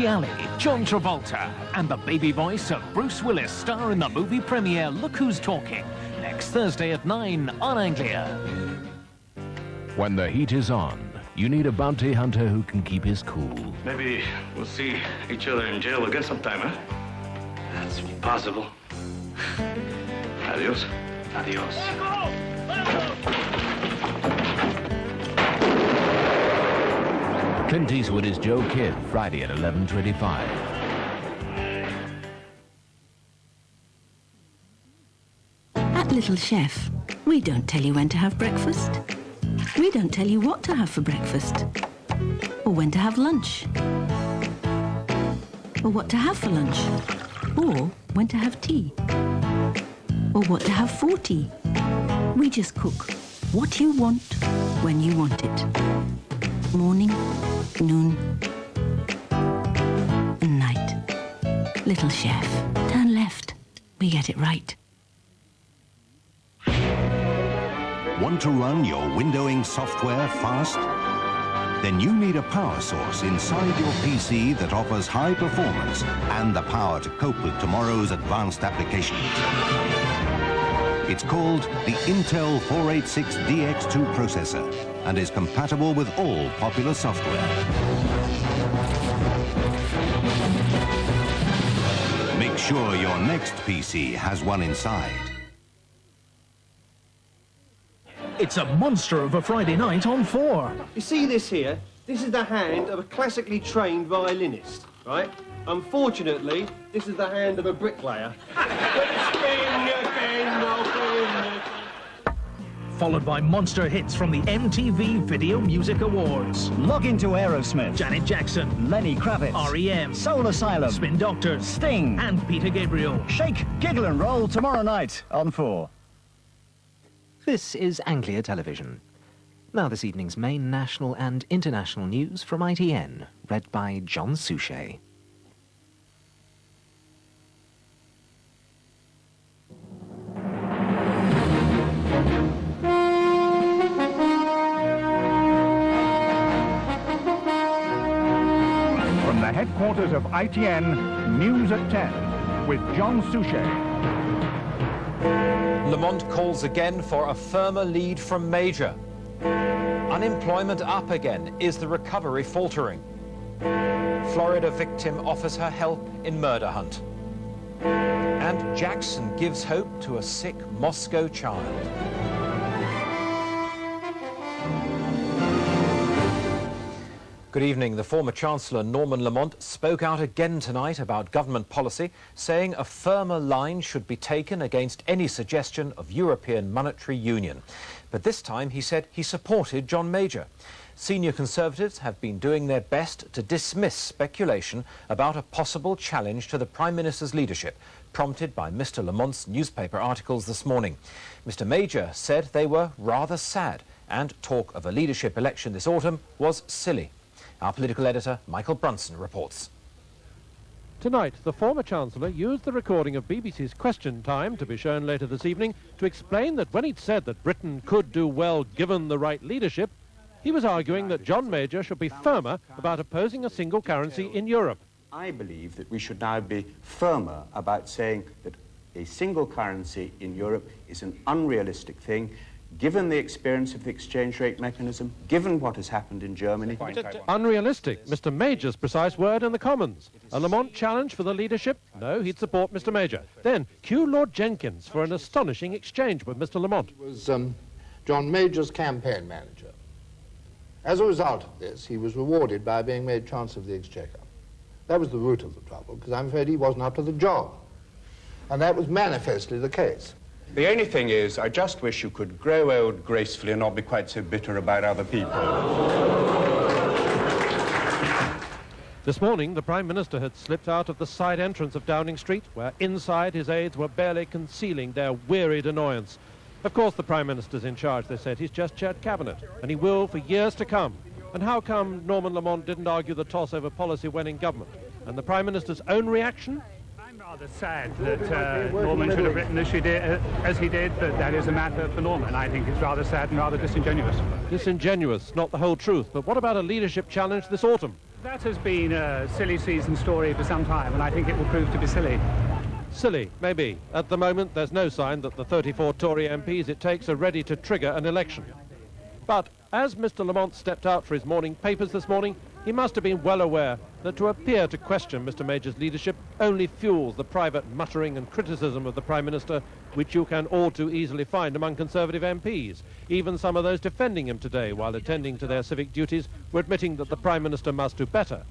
Kirstie Alley, John Travolta, and the baby voice of Bruce Willis star in the movie premiere Look Who's Talking, next Thursday at 9 on Anglia. When the heat is on, you need a bounty hunter who can keep his cool. Maybe we'll see each other in jail again sometime, huh? That's possible. Adios. Adios. Clint Eastwood is Joe Kidd, Friday at 11:25. At Little Chef, we don't tell you when to have breakfast. We don't tell you what to have for breakfast. Or when to have lunch. Or what to have for lunch. Or when to have tea. Or what to have for tea. We just cook what you want when you want it. Morning, noon, and night. Little Chef. Turn left. We get it right. Want to run your windowing software fast? Then you need a power source inside your PC that offers high performance and the power to cope with tomorrow's advanced applications. It's called the Intel 486DX2 processor and is compatible with all popular software. Make sure your next PC has one inside. It's a monster of a Friday night on 4. You see this here? This is the hand of a classically trained violinist, right? Unfortunately, this is the hand of a bricklayer. Followed by monster hits from the MTV Video Music Awards. Log into Aerosmith, Janet Jackson, Lenny Kravitz, R.E.M., Soul Asylum, Spin Doctors, Sting, and Peter Gabriel. Shake, Giggle and Roll tomorrow night on 4. This is Anglia Television. Now this evening's main national and international news from ITN, read by John Suchet. From the headquarters of ITN, News at 10, with John Suchet. Lamont calls again for a firmer lead from Major. Unemployment up again. Is the recovery faltering? Florida victim offers her help in murder hunt. And Jackson gives hope to a sick Moscow child. Good evening. The former Chancellor Norman Lamont spoke out again tonight about government policy, saying a firmer line should be taken against any suggestion of European monetary union. But this time he said he supported John Major. Senior Conservatives have been doing their best to dismiss speculation about a possible challenge to the Prime Minister's leadership, prompted by Mr. Lamont's newspaper articles this morning. Mr. Major said they were rather sad, and talk of a leadership election this autumn was silly. Our political editor, Michael Brunson, reports. Tonight, the former Chancellor used the recording of BBC's Question Time, to be shown later this evening, to explain that when he'd said that Britain could do well given the right leadership, he was arguing that John Major should be firmer about opposing a single currency in Europe. I believe that we should now be firmer about saying that a single currency in Europe is an unrealistic thing, given the experience of the exchange rate mechanism, given what has happened in Germany. Unrealistic, Mr. Major's precise word in the Commons. A Lamont challenge for the leadership? No, he'd support Mr. Major. Then, cue Lord Jenkins for an astonishing exchange with Mr. Lamont. He was John Major's campaign manager. As a result of this, he was rewarded by being made Chancellor of the Exchequer. That was the root of the trouble, because I'm afraid he wasn't up to the job. And that was manifestly the case. The only thing is, I just wish you could grow old gracefully and not be quite so bitter about other people. This morning, the Prime Minister had slipped out of the side entrance of Downing Street, where inside his aides were barely concealing their wearied annoyance. Of course, the Prime Minister's in charge, they said. He's just chaired Cabinet, and he will for years to come. And how come Norman Lamont didn't argue the toss over policy when in government? And the Prime Minister's own reaction? I'm rather sad that Norman should have written as he did, but that is a matter for Norman. I think it's rather sad and rather disingenuous. Disingenuous, not the whole truth. But what about a leadership challenge this autumn? That has been a silly season story for some time, and I think it will prove to be silly. Silly, maybe. At the moment, there's no sign that the 34 Tory MPs it takes are ready to trigger an election. But as Mr. Lamont stepped out for his morning papers this morning, he must have been well aware that to appear to question Mr. Major's leadership only fuels the private muttering and criticism of the Prime Minister, which you can all too easily find among Conservative MPs. Even some of those defending him today, while attending to their civic duties, were admitting that the Prime Minister must do better.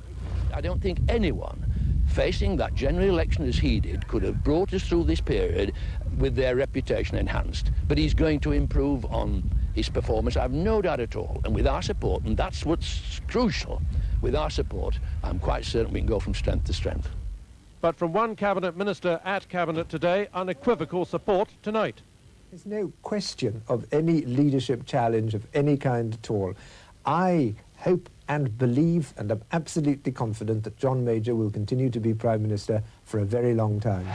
I don't think anyone facing that general election as he did could have brought us through this period with their reputation enhanced. But he's going to improve on his performance, I've no doubt at all. And with our support, and that's what's crucial, with our support, I'm quite certain we can go from strength to strength. But from one Cabinet Minister at Cabinet today, unequivocal support tonight. There's no question of any leadership challenge of any kind at all. I hope and believe, and I'm absolutely confident that John Major will continue to be Prime Minister for a very long time.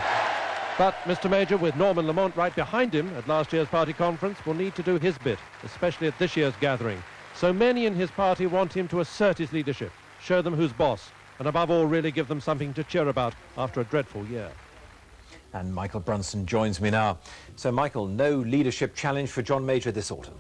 But Mr. Major, with Norman Lamont right behind him at last year's party conference, will need to do his bit, especially at this year's gathering. So many in his party want him to assert his leadership, show them who's boss, and above all, really give them something to cheer about after a dreadful year. And Michael Brunson joins me now. So, Michael, no leadership challenge for John Major this autumn?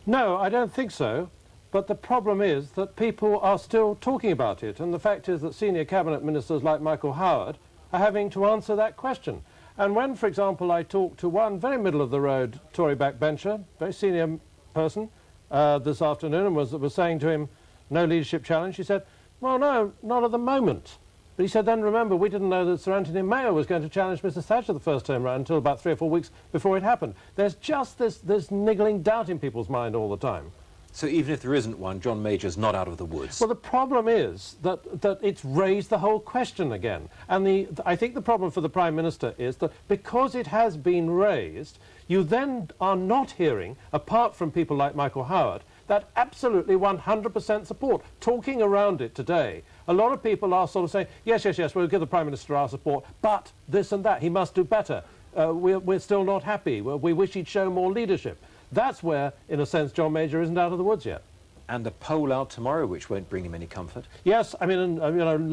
No, I don't think so. But the problem is that people are still talking about it, and the fact is that senior cabinet ministers like Michael Howard are having to answer that question. And when, for example, I talked to one very middle-of-the-road Tory backbencher, very senior person, this afternoon, and was saying to him, no leadership challenge, he said, well, no, not at the moment. But he said, then remember, we didn't know that Sir Anthony Mayo was going to challenge Mr. Thatcher the first time round until about 3 or 4 weeks before it happened. There's just this niggling doubt in people's mind all the time. So even if there isn't one, John Major's not out of the woods? Well, the problem is that it's raised the whole question again. And I think the problem for the Prime Minister is that because it has been raised, you then are not hearing, apart from people like Michael Howard, that absolutely 100% support. Talking around it today, a lot of people are sort of saying, yes, we'll give the Prime Minister our support, but this and that, he must do better. We're still not happy. We wish he'd show more leadership. That's where, in a sense, John Major isn't out of the woods yet. And a poll out tomorrow, which won't bring him any comfort. Yes, I mean,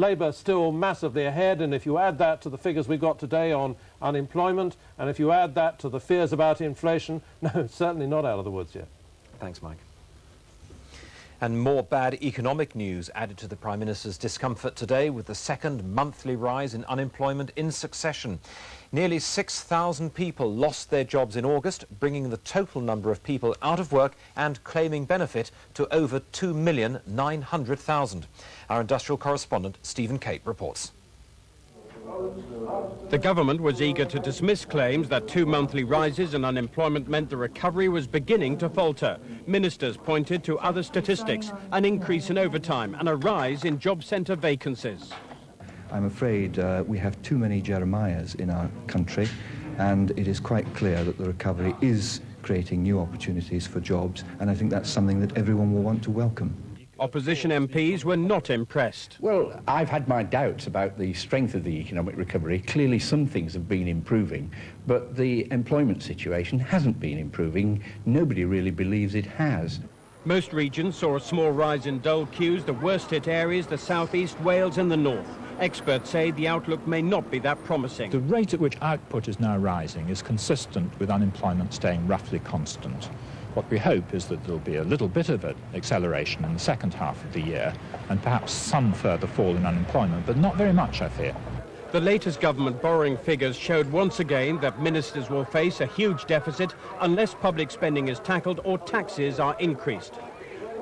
Labour still massively ahead, and if you add that to the figures we got today on unemployment, and if you add that to the fears about inflation, no, certainly not out of the woods yet. Thanks, Mike. And more bad economic news added to the Prime Minister's discomfort today with the second monthly rise in unemployment in succession. Nearly 6,000 people lost their jobs in August, bringing the total number of people out of work and claiming benefit to over 2,900,000. Our industrial correspondent, Stephen Cape, reports. The government was eager to dismiss claims that 2 monthly rises in unemployment meant the recovery was beginning to falter. Ministers pointed to other statistics, an increase in overtime and a rise in job centre vacancies. I'm afraid we have too many Jeremiahs in our country, and it is quite clear that the recovery is creating new opportunities for jobs, and I think that's something that everyone will want to welcome. Opposition MPs were not impressed. Well, I've had my doubts about the strength of the economic recovery. Clearly some things have been improving, but the employment situation hasn't been improving. Nobody really believes it has. Most regions saw a small rise in dole queues, the worst hit areas, the southeast, Wales and the north. Experts say the outlook may not be that promising. The rate at which output is now rising is consistent with unemployment staying roughly constant. What we hope is that there'll be a little bit of an acceleration in the second half of the year and perhaps some further fall in unemployment, but not very much, I fear. The latest government borrowing figures showed once again that ministers will face a huge deficit unless public spending is tackled or taxes are increased.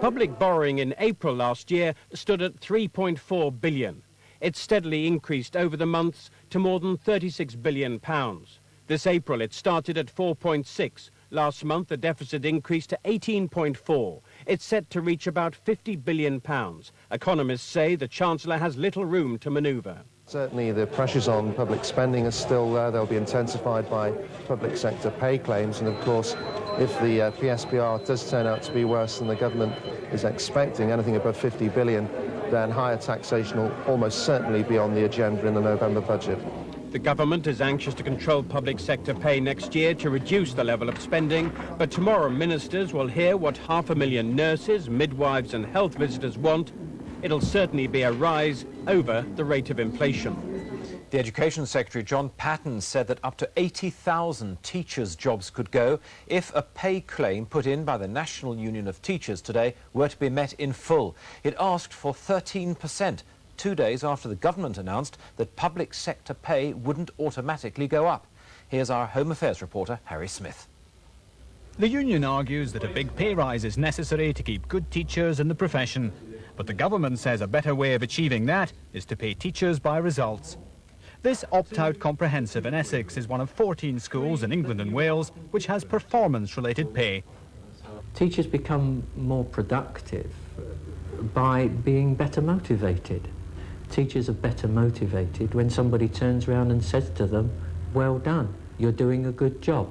Public borrowing in April last year stood at £3.4 billion. It steadily increased over the months to more than £36 billion. This April it started at 4.6. Last month the deficit increased to 18.4. It's set to reach about £50 billion. Economists say the Chancellor has little room to manoeuvre. Certainly the pressures on public spending are still there. They'll be intensified by public sector pay claims, and of course if the PSPR does turn out to be worse than the government is expecting, anything above 50 billion, then higher taxation will almost certainly be on the agenda in the November budget. The government is anxious to control public sector pay next year to reduce the level of spending, but tomorrow ministers will hear what 500,000 nurses, midwives and health visitors want, it'll certainly be a rise over the rate of inflation. The Education Secretary, John Patten, said that up to 80,000 teachers' jobs could go if a pay claim put in by the National Union of Teachers today were to be met in full. It asked for 13%, 2 days after the government announced that public sector pay wouldn't automatically go up. Here's our Home Affairs reporter, Harry Smith. The union argues that a big pay rise is necessary to keep good teachers in the profession. But the government says a better way of achieving that is to pay teachers by results. This opt-out comprehensive in Essex is one of 14 schools in England and Wales which has performance-related pay. Teachers become more productive by being better motivated. Teachers are better motivated when somebody turns around and says to them, "Well done, you're doing a good job."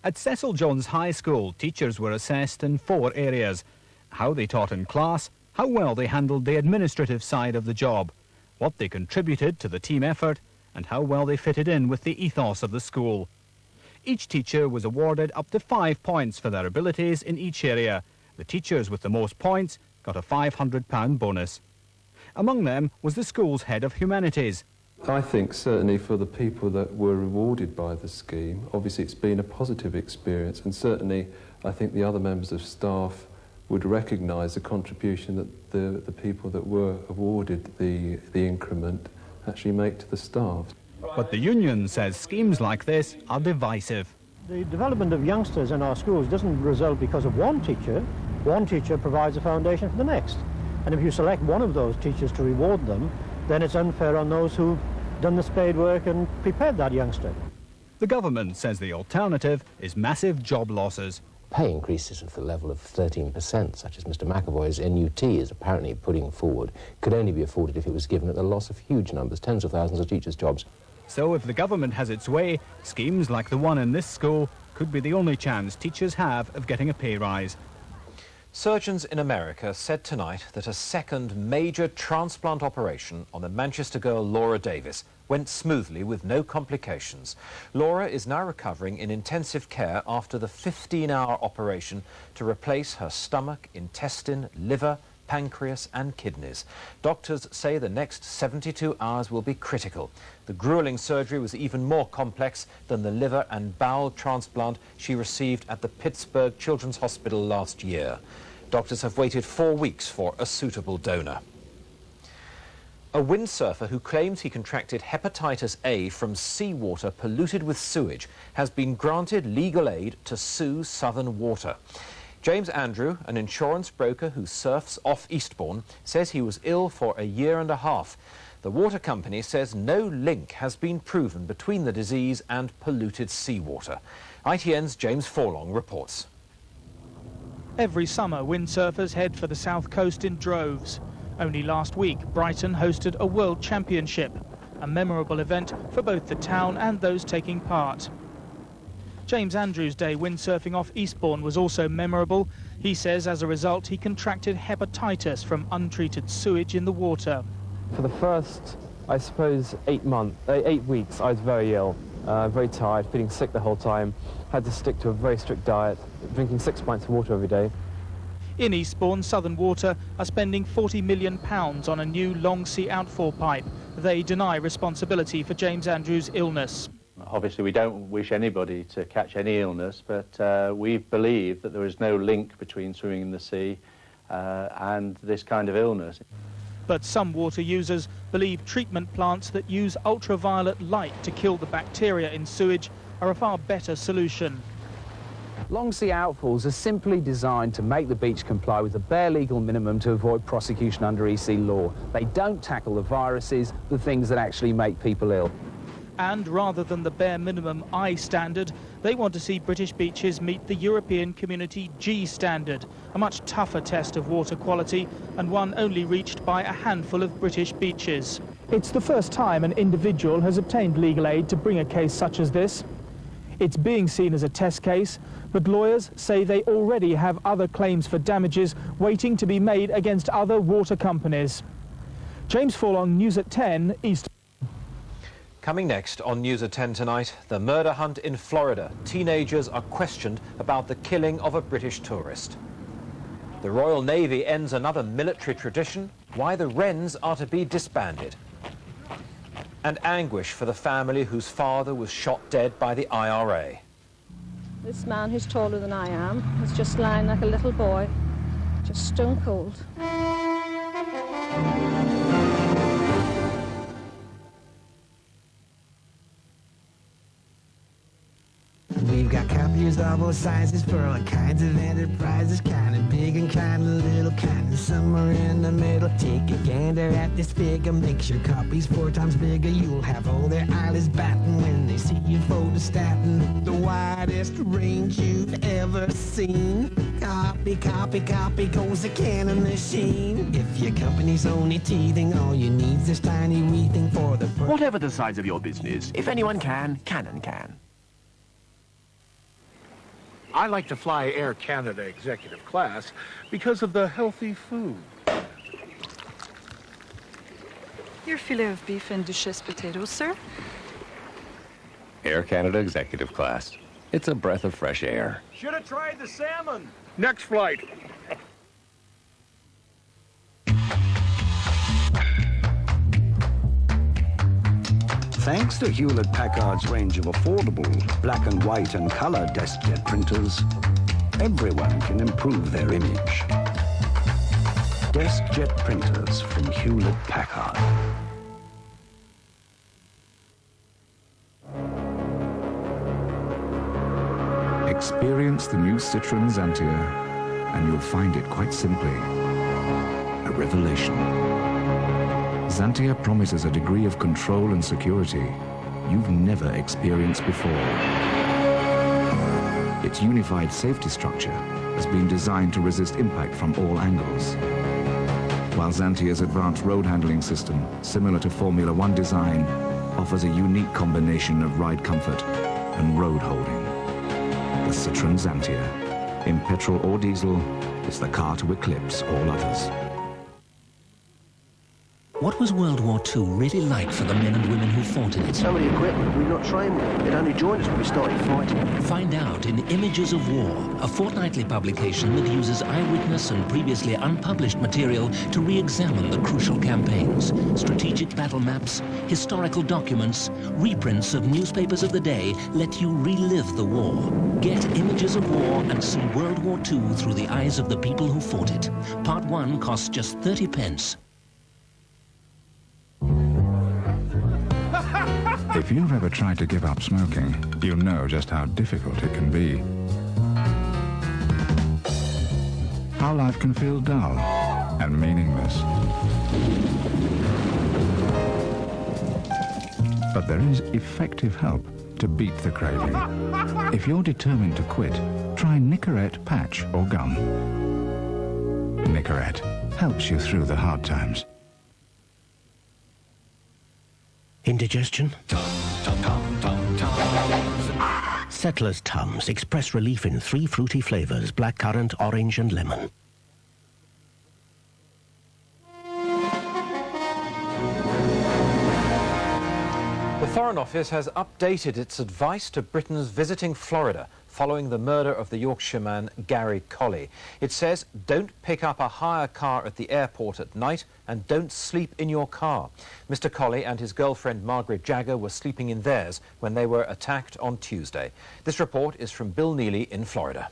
At Cecil Jones High School, teachers were assessed in 4 areas: how they taught in class, how well they handled the administrative side of the job, what they contributed to the team effort, and how well they fitted in with the ethos of the school. Each teacher was awarded up to 5 points for their abilities in each area. The teachers with the most points got a £500 bonus. Among them was the school's head of humanities. I think certainly for the people that were rewarded by the scheme, obviously it's been a positive experience, and certainly I think the other members of staff would recognise the contribution that the people that were awarded the increment actually make to the staff. But the union says schemes like this are divisive. The development of youngsters in our schools doesn't result because of one teacher. One teacher provides a foundation for the next. And if you select one of those teachers to reward them, then it's unfair on those who've done the spade work and prepared that youngster. The government says the alternative is massive job losses. Pay increases at the level of 13%, such as Mr McAvoy's NUT is apparently putting forward, could only be afforded if it was given at the loss of huge numbers, tens of thousands of teachers' jobs. So if the government has its way, schemes like the one in this school could be the only chance teachers have of getting a pay rise. Surgeons in America said tonight that a second major transplant operation on the Manchester girl Laura Davis went smoothly with no complications. Laura is now recovering in intensive care after the 15-hour operation to replace her stomach, intestine, liver, pancreas and kidneys. Doctors say the next 72 hours will be critical. The gruelling surgery was even more complex than the liver and bowel transplant she received at the Pittsburgh Children's Hospital last year. Doctors have waited 4 weeks for a suitable donor. A windsurfer who claims he contracted hepatitis A from seawater polluted with sewage has been granted legal aid to sue Southern Water. James Andrew, an insurance broker who surfs off Eastbourne, says he was ill for a year and a half. The water company says no link has been proven between the disease and polluted seawater. ITN's James Forlong reports. Every summer, windsurfers head for the south coast in droves. Only last week, Brighton hosted a World Championship, a memorable event for both the town and those taking part. James Andrews' day windsurfing off Eastbourne was also memorable. He says as a result he contracted hepatitis from untreated sewage in the water. For the first, I suppose, 8 weeks, I was very ill, very tired, feeling sick the whole time. Had to stick to a very strict diet, drinking 6 pints of water every day. In Eastbourne, Southern Water are spending £40 million on a new long-sea outfall pipe. They deny responsibility for James Andrews' illness. Obviously, we don't wish anybody to catch any illness, but we believe that there is no link between swimming in the sea and this kind of illness. But some water users believe treatment plants that use ultraviolet light to kill the bacteria in sewage are a far better solution. Long sea outfalls are simply designed to make the beach comply with the bare legal minimum to avoid prosecution under EC law. They don't tackle the viruses, the things that actually make people ill. And rather than the bare minimum I standard, they want to see British beaches meet the European Community G standard, a much tougher test of water quality and one only reached by a handful of British beaches. It's the first time an individual has obtained legal aid to bring a case such as this. It's being seen as a test case, but lawyers say they already have other claims for damages waiting to be made against other water companies. James Forlong, News at 10, East. Coming next on News at 10 tonight, the murder hunt in Florida. Teenagers are questioned about the killing of a British tourist. The Royal Navy ends another military tradition, why the Wrens are to be disbanded. And anguish for the family whose father was shot dead by the IRA. This man, who's taller than I am, is just lying like a little boy, just stone cold. We've got copiers of all sizes for all kinds of enterprises, kind of big and kind of little, kind of somewhere in the middle. Take a gander at this figure, make sure copy's 4 times bigger. You'll have all their eyelids batting when they see you photostating. The widest range you've ever seen. Copy, copy, copy goes the Canon machine. If your company's only teething, all you need's this tiny wee thing for the... Whatever the size of your business, if anyone can, Canon can. I like to fly Air Canada executive class because of the healthy food. Your filet of beef and Duchesse potatoes, sir. Air Canada executive class. It's a breath of fresh air. Should have tried the salmon. Next flight. Thanks to Hewlett-Packard's range of affordable black and white and color DeskJet printers, everyone can improve their image. DeskJet printers from Hewlett-Packard. Experience the new Citroën Xantia, and you'll find it quite simply a revelation. Xantia promises a degree of control and security you've never experienced before. Its unified safety structure has been designed to resist impact from all angles, while Xantia's advanced road handling system, similar to Formula One design, offers a unique combination of ride comfort and road holding. The Citroën Xantia. In petrol or diesel, it's the car to eclipse all others. What was World War II really like for the men and women who fought in it? Some of the equipment we've not trained with. It only joined us when we started fighting. Find out in Images of War, a fortnightly publication that uses eyewitness and previously unpublished material to re-examine the crucial campaigns. Strategic battle maps, historical documents, reprints of newspapers of the day let you relive the war. Get Images of War and see World War II through the eyes of the people who fought it. Part 1 costs just 30 pence. If you've ever tried to give up smoking, you'll know just how difficult it can be. How life can feel dull and meaningless. But there is effective help to beat the craving. If you're determined to quit, try Nicorette patch or gum. Nicorette helps you through the hard times. Indigestion? Settler's Tums, express relief in 3 fruity flavors, blackcurrant, orange and lemon. The Foreign Office has updated its advice to Britons visiting Florida following the murder of the Yorkshireman Gary Colley. It says, don't pick up a hire car at the airport at night and don't sleep in your car. Mr. Colley and his girlfriend Margaret Jagger were sleeping in theirs when they were attacked on Tuesday. This report is from Bill Neely in Florida.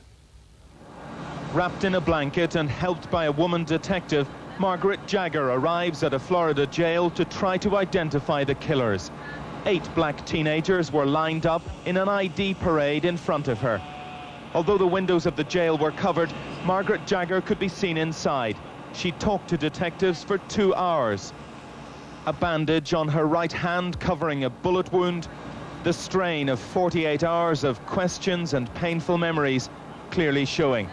Wrapped in a blanket and helped by a woman detective, Margaret Jagger arrives at a Florida jail to try to identify the killers. 8 black teenagers were lined up in an ID parade in front of her. Although the windows of the jail were covered, Margaret Jagger could be seen inside. She talked to detectives for 2 hours. A bandage on her right hand covering a bullet wound, the strain of 48 hours of questions and painful memories clearly showing.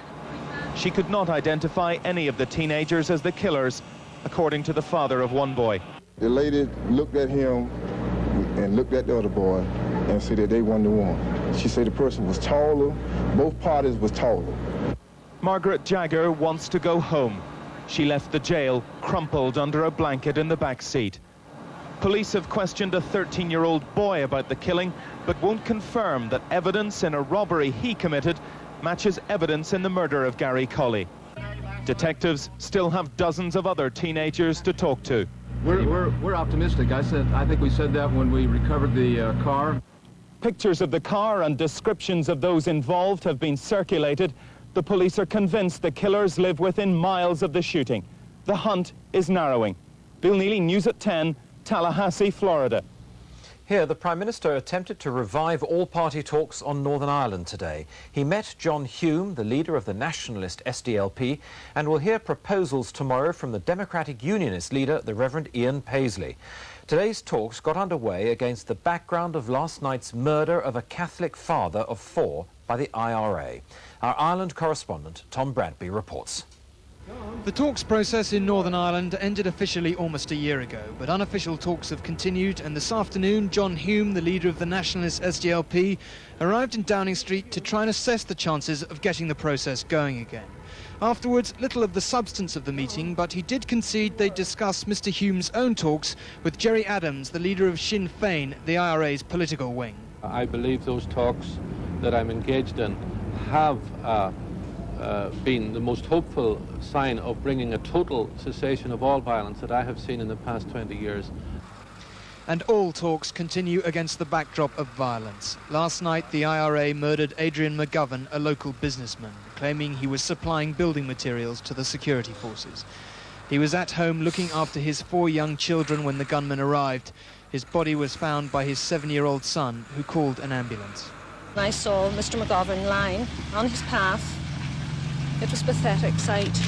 She could not identify any of the teenagers as the killers, according to the father of one boy. The lady looked at him and looked at the other boy and said that they weren't the one. She said the person was taller, both parties was taller. Margaret Jagger wants to go home. She left the jail crumpled under a blanket in the back seat. Police have questioned a 13-year-old boy about the killing, but won't confirm that evidence in a robbery he committed matches evidence in the murder of Gary Colley. Detectives still have dozens of other teenagers to talk to. We're optimistic. I think we said that when we recovered the car. Pictures of the car and descriptions of those involved have been circulated. The police are convinced the killers live within miles of the shooting. The hunt is narrowing. Bill Neely, News at 10, Tallahassee, Florida. Here, the Prime Minister attempted to revive all-party talks on Northern Ireland today. He met John Hume, the leader of the nationalist SDLP, and will hear proposals tomorrow from the Democratic Unionist leader, the Reverend Ian Paisley. Today's talks got underway against the background of last night's murder of a Catholic father of 4 by the IRA. Our Ireland correspondent, Tom Bradby, reports. The talks process in Northern Ireland ended officially almost a year ago, but unofficial talks have continued, and this afternoon John Hume, the leader of the nationalist SDLP, arrived in Downing Street to try and assess the chances of getting the process going again. Afterwards, little of the substance of the meeting, but he did concede they'd discuss Mr Hume's own talks with Gerry Adams, the leader of Sinn Féin, the IRA's political wing. I believe those talks that I'm engaged in have been the most hopeful sign of bringing a total cessation of all violence that I have seen in the past 20 years. And all talks continue against the backdrop of violence. Last night, the IRA murdered Adrian McGovern, a local businessman, claiming he was supplying building materials to the security forces. He was at home looking after his 4 young children when the gunmen arrived. His body was found by his 7-year-old son, who called an ambulance. I saw Mr McGovern lying on his path. It was a pathetic sight.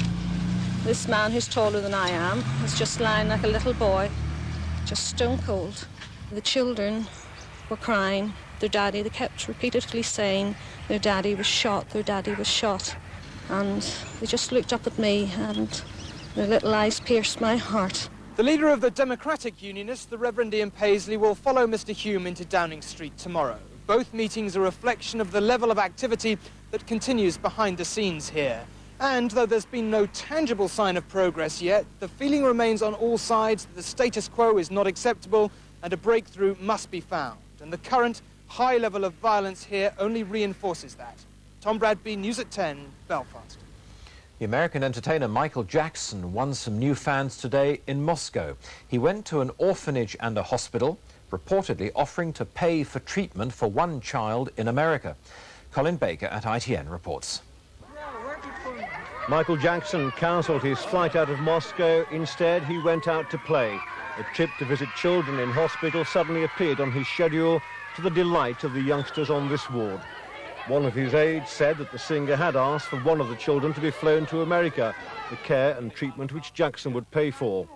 This man, who's taller than I am, is just lying like a little boy, just stone cold. The children were crying. Their daddy, they kept repeatedly saying their daddy was shot, their daddy was shot. And they just looked up at me and their little eyes pierced my heart. The leader of the Democratic Unionists, the Reverend Ian Paisley, will follow Mr Hume into Downing Street tomorrow. Both meetings are a reflection of the level of activity that continues behind the scenes here. And though there's been no tangible sign of progress yet, the feeling remains on all sides that the status quo is not acceptable and a breakthrough must be found. And the current high level of violence here only reinforces that. Tom Bradby, News at 10, Belfast. The American entertainer Michael Jackson won some new fans today in Moscow. He went to an orphanage and a hospital, reportedly offering to pay for treatment for one child in America. Colin Baker at ITN reports. Michael Jackson cancelled his flight out of Moscow. Instead, he went out to play. A trip to visit children in hospital suddenly appeared on his schedule, to the delight of the youngsters on this ward. One of his aides said that the singer had asked for one of the children to be flown to America, the care and treatment which Jackson would pay for.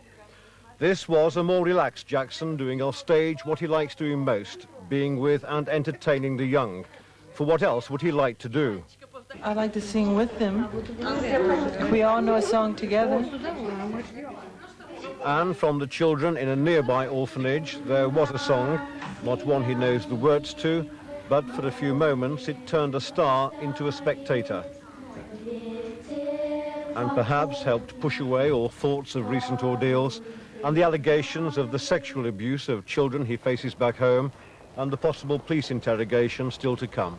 This was a more relaxed Jackson, doing off stage what he likes doing most, being with and entertaining the young. For what else would he like to do? I like to sing with them. We all know a song together. And from the children in a nearby orphanage, there was a song, not one he knows the words to, but for a few moments it turned a star into a spectator. And perhaps helped push away all thoughts of recent ordeals and the allegations of the sexual abuse of children he faces back home and the possible police interrogation still to come.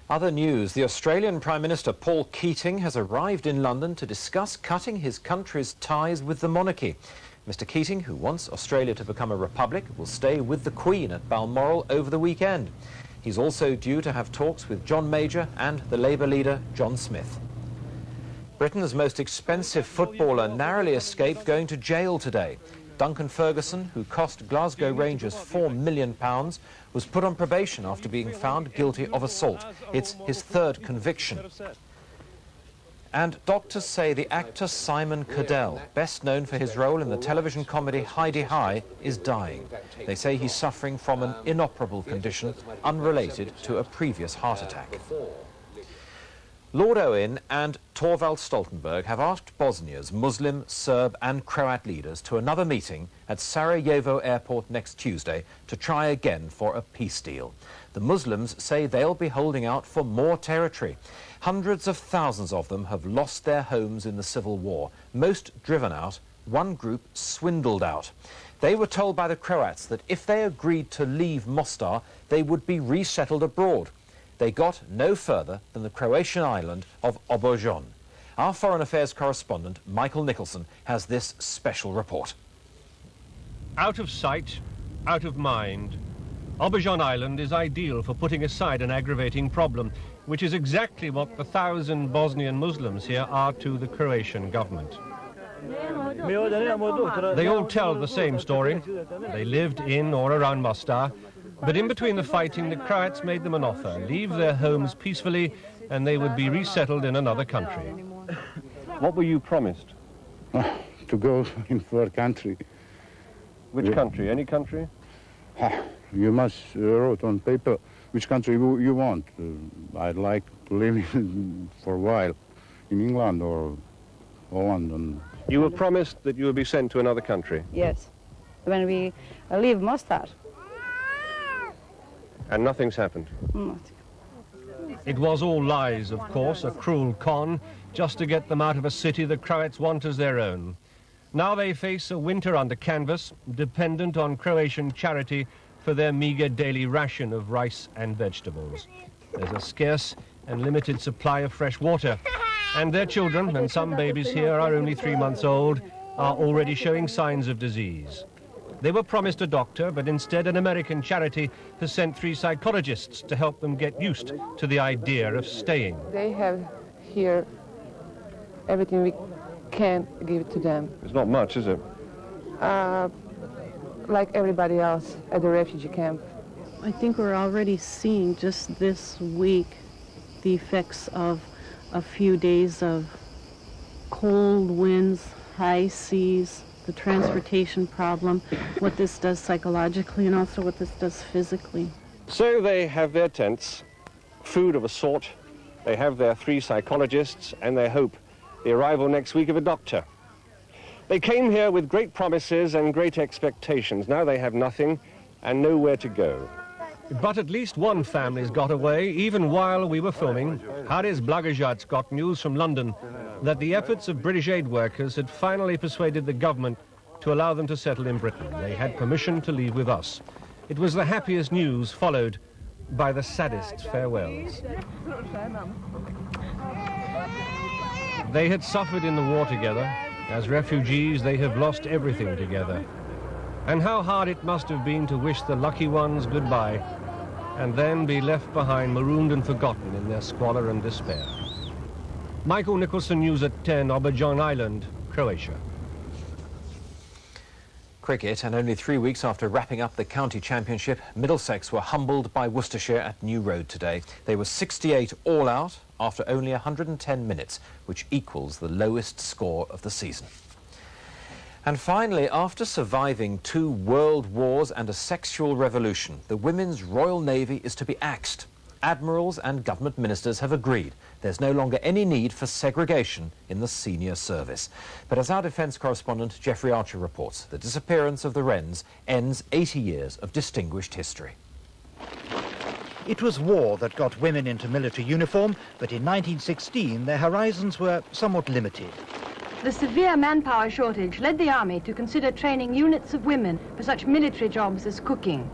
Other news, the Australian Prime Minister Paul Keating has arrived in London to discuss cutting his country's ties with the monarchy. Mr Keating, who wants Australia to become a republic, will stay with the Queen at Balmoral over the weekend. He's also due to have talks with John Major and the Labour leader John Smith. Britain's most expensive footballer narrowly escaped going to jail today. Duncan Ferguson, who cost Glasgow Rangers £4 million, was put on probation after being found guilty of assault. It's his 3rd conviction. And doctors say the actor Simon Cadell, best known for his role in the television comedy Heidi High, is dying. They say he's suffering from an inoperable condition unrelated to a previous heart attack. Lord Owen and Thorvald Stoltenberg have asked Bosnia's Muslim, Serb and Croat leaders to another meeting at Sarajevo airport next Tuesday to try again for a peace deal. The Muslims say they'll be holding out for more territory. Hundreds of thousands of them have lost their homes in the civil war, most driven out, one group swindled out. They were told by the Croats that if they agreed to leave Mostar, they would be resettled abroad. They got no further than the Croatian island of Obožon. Our Foreign Affairs correspondent, Michael Nicholson, has this special report. Out of sight, out of mind. Aubergine Island is ideal for putting aside an aggravating problem, which is exactly what the 1,000 Bosnian Muslims here are to the Croatian government. They all tell the same story. They lived in or around Mostar, but in between the fighting, the Croats made them an offer: leave their homes peacefully and they would be resettled in another country. What were you promised? To go in third country. Which country? Any country? You must write on paper which country you want. I'd like to live for a while in England or Holland. You were promised that you would be sent to another country? Yes, when we leave Mostar. And nothing's happened? Nothing. It was all lies, of course, a cruel con, just to get them out of a city the Croats want as their own. Now they face a winter under canvas, dependent on Croatian charity for their meager daily ration of rice and vegetables. There's a scarce and limited supply of fresh water, and their children, and some babies here are only 3 months old, are already showing signs of disease. They were promised a doctor, but instead an American charity has sent 3 psychologists to help them get used to the idea of staying. They have here everything we can give to them. It's not much, is it? Like everybody else at the refugee camp. I think we're already seeing just this week the effects of a few days of cold winds, high seas, the transportation problem, what this does psychologically and also what this does physically. So they have their tents, food of a sort, they have their 3 psychologists, and they hope the arrival next week of a doctor. They came here with great promises and great expectations. Now they have nothing and nowhere to go. But at least one family's got away, even while we were filming. Haris Blagajats got news from London that the efforts of British aid workers had finally persuaded the government to allow them to settle in Britain. They had permission to leave with us. It was the happiest news, followed by the saddest farewells. They had suffered in the war together. As refugees, they have lost everything together. And how hard it must have been to wish the lucky ones goodbye and then be left behind, marooned and forgotten in their squalor and despair. Michael Nicholson, News at 10, Aubergine Island, Croatia. Cricket, and only 3 weeks after wrapping up the county championship, Middlesex were humbled by Worcestershire at New Road today. They were 68 all out after only 110 minutes, which equals the lowest score of the season. And finally, after surviving 2 world wars and a sexual revolution, the Women's Royal Navy is to be axed. Admirals and government ministers have agreed there's no longer any need for segregation in the senior service. But as our defence correspondent Geoffrey Archer reports, the disappearance of the Wrens ends 80 years of distinguished history. It was war that got women into military uniform, but in 1916 their horizons were somewhat limited. The severe manpower shortage led the Army to consider training units of women for such military jobs as cooking.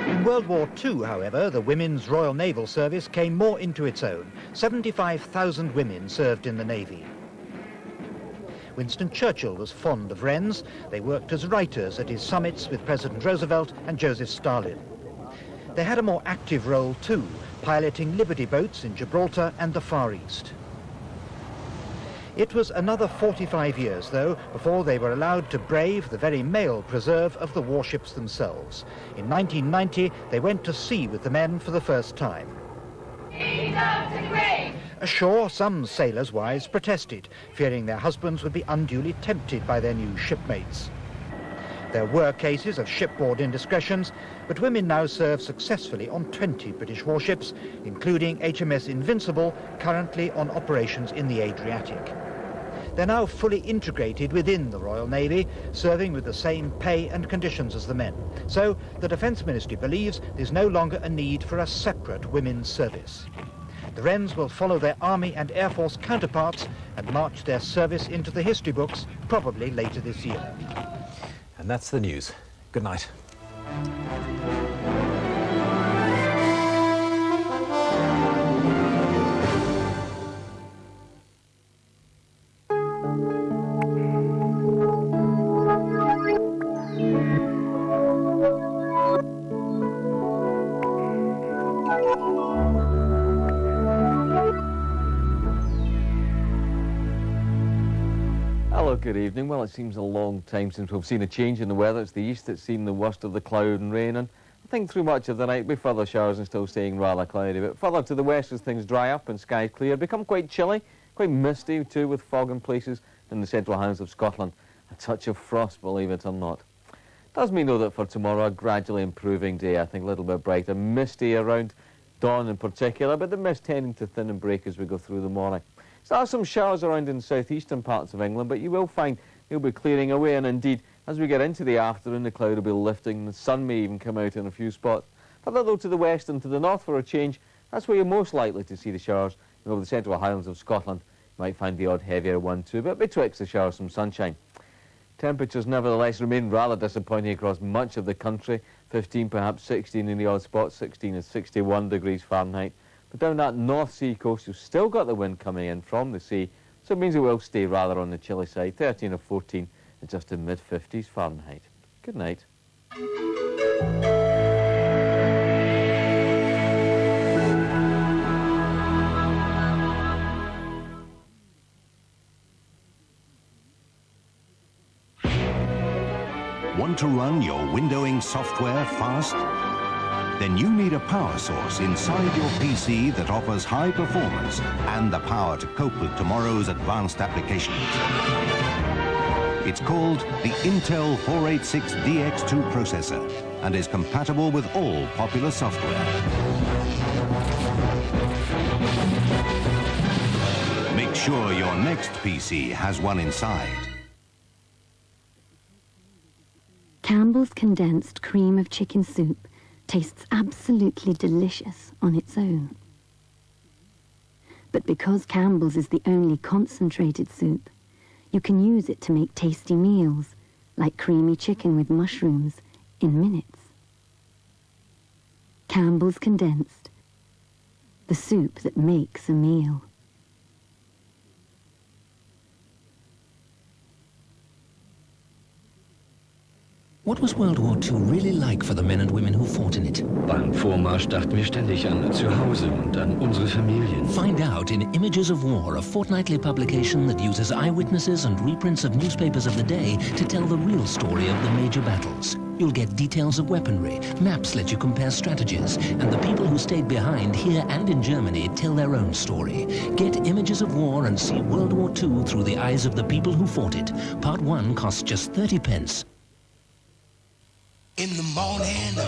In World War II, however, the Women's Royal Naval Service came more into its own. 75,000 women served in the Navy. Winston Churchill was fond of Wrens. They worked as writers at his summits with President Roosevelt and Joseph Stalin. They had a more active role too, piloting Liberty boats in Gibraltar and the Far East. It was another 45 years, though, before they were allowed to brave the very male preserve of the warships themselves. In 1990, they went to sea with the men for the first time. Ashore, some sailors' wives protested, fearing their husbands would be unduly tempted by their new shipmates. There were cases of shipboard indiscretions, but women now serve successfully on 20 British warships, including HMS Invincible, currently on operations in the Adriatic. They're now fully integrated within the Royal Navy, serving with the same pay and conditions as the men. So the Defence Ministry believes there's no longer a need for a separate women's service. The Wrens will follow their Army and Air Force counterparts and march their service into the history books, probably later this year. And that's the news. Good night. Good evening. Well, it seems a long time since we've seen a change in the weather. It's the east that's seen the worst of the cloud and rain, and I think through much of the night with further showers and still staying rather cloudy. But further to the west as things dry up and skies clear, become quite chilly, quite misty too, with fog in places in the central Highlands of Scotland. A touch of frost, believe it or not. Does mean though that for tomorrow a gradually improving day. I think a little bit brighter, misty around dawn in particular, but the mist tending to thin and break as we go through the morning. There are some showers around in southeastern parts of England, but you will find they'll be clearing away, and indeed, as we get into the afternoon, the cloud will be lifting, the sun may even come out in a few spots. Further though to the west and to the north for a change, that's where you're most likely to see the showers. Over the central Highlands of Scotland, you might find the odd heavier one too, but betwixt the showers some sunshine. Temperatures nevertheless remain rather disappointing across much of the country. 15, perhaps 16 in the odd spot, 16 is 61 degrees Fahrenheit. But down that North Sea coast, you've still got the wind coming in from the sea, so it means it will stay rather on the chilly side. 13 or 14 is just in mid-50s Fahrenheit. Good night. Want to run your windowing software fast? Then you need a power source inside your PC that offers high performance and the power to cope with tomorrow's advanced applications. It's called the Intel 486DX2 processor and is compatible with all popular software. Make sure your next PC has one inside. Campbell's condensed cream of chicken soup tastes absolutely delicious on its own. But because Campbell's is the only concentrated soup, you can use it to make tasty meals, like creamy chicken with mushrooms, in minutes. Campbell's Condensed, the soup that makes a meal. What was World War II really like for the men and women who fought in it? Beim Vormarsch dachten wir ständig an Zuhause und an unsere Familien. Find out in Images of War, a fortnightly publication that uses eyewitnesses and reprints of newspapers of the day to tell the real story of the major battles. You'll get details of weaponry, maps let you compare strategies, and the people who stayed behind here and in Germany tell their own story. Get Images of War and see World War II through the eyes of the people who fought it. Part 1 costs just 30 pence. In the morning,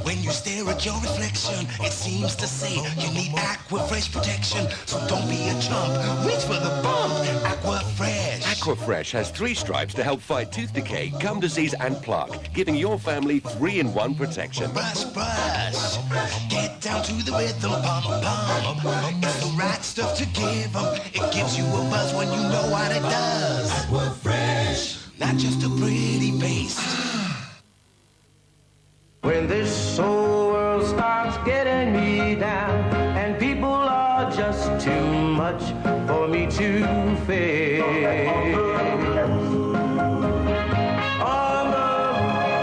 when you stare at your reflection, it seems to say you need Aquafresh protection. So don't be a chump, reach for the bump. Aquafresh. Aquafresh has 3 stripes to help fight tooth decay, gum disease and plaque, giving your family 3-in-1 protection. Brush, brush, get down to the rhythm, bum, bum. It's the right stuff to give them. It gives you a buzz when you know what it does. Aquafresh, not just a pretty paste. When this whole world starts getting me down and people are just too much for me to face, Armor,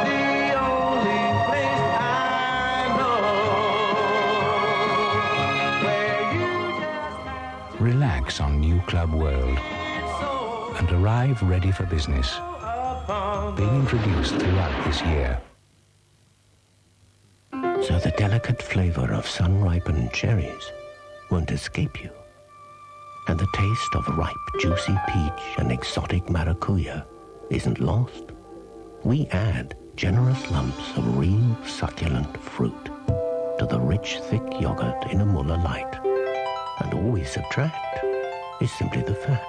the only place I know where you just Relax on New Club World and arrive ready for business. Being introduced throughout this year. So the delicate flavor of sun-ripened cherries won't escape you. And the taste of ripe, juicy peach and exotic maracuya isn't lost. We add generous lumps of real succulent fruit to the rich, thick yogurt in a Muller Light. And all we subtract is simply the fat.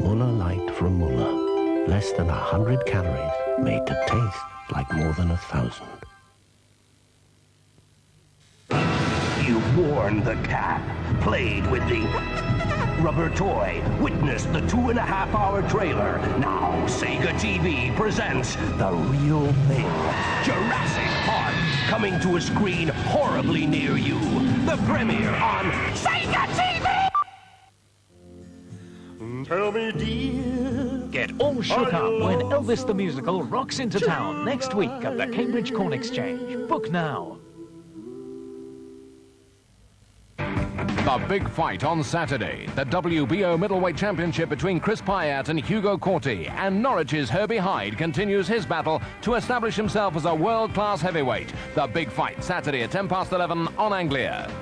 Muller Light from Muller. Less than 100 calories, made to taste like more than 1,000. You've worn the cap, played with the rubber toy, witnessed the 2.5-hour trailer. Now Sega TV presents the real thing. Jurassic Park, coming to a screen horribly near you. The premiere on Sega TV! Tell me, dear. Get all shook up when Elvis the Musical rocks into town next week at the Cambridge Corn Exchange. Book now. The big fight on Saturday. The WBO middleweight championship between Chris Pyatt and Hugo Corti. And Norwich's Herbie Hyde continues his battle to establish himself as a world-class heavyweight. The big fight Saturday at 11:10 on Anglia.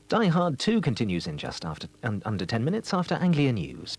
Die Hard 2 continues in just under 10 minutes after Anglia News.